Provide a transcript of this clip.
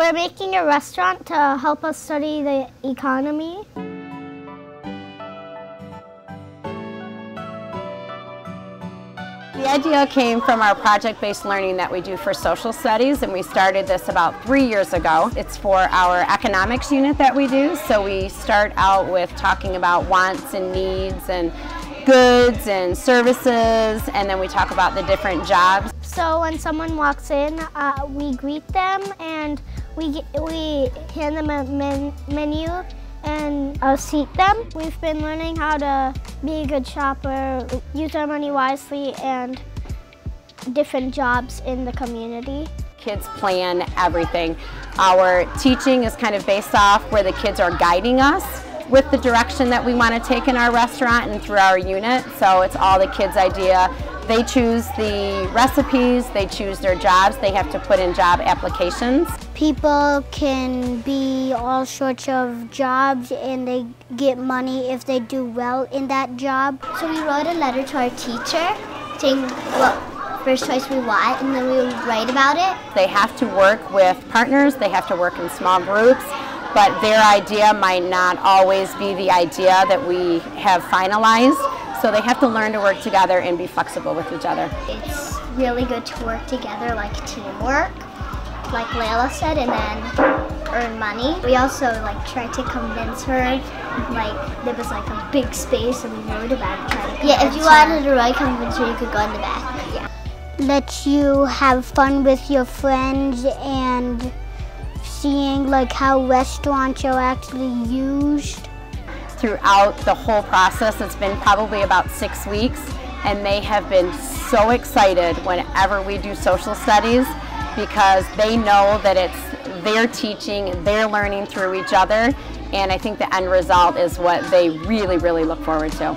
We're making a restaurant to help us study the economy. The idea came from our project-based learning that we do for social studies, and we started this about 3 years ago. It's for our economics unit that we do, so we start out with talking about wants and needs and goods and services, and then we talk about the different jobs. So when someone walks in, we greet them and we hand them a menu and seat them. We've been learning how to be a good shopper, use our money wisely, and different jobs in the community. Kids plan everything. Our teaching is kind of based off where the kids are guiding us with the direction that we want to take in our restaurant and through our unit. So it's all the kids' idea. They choose the recipes, they choose their jobs, they have to put in job applications. People can be all sorts of jobs and they get money if they do well in that job. So we wrote a letter to our teacher saying what first choice we want, and then we would write about it. They have to work with partners, they have to work in small groups, but their idea might not always be the idea that we have finalized. So they have to learn to work together and be flexible with each other. It's really good to work together, like teamwork, like Layla said, and then earn money. We also tried to convince her, there was a big space and we wrote about it. Yeah, if you wanted to really convince her, you could go in the back. Yeah. Let you have fun with your friends and seeing how restaurants are actually used. Throughout the whole process, it's been probably about 6 weeks, and they have been so excited whenever we do social studies because they know that it's their teaching, their learning through each other, and I think the end result is what they really, really look forward to.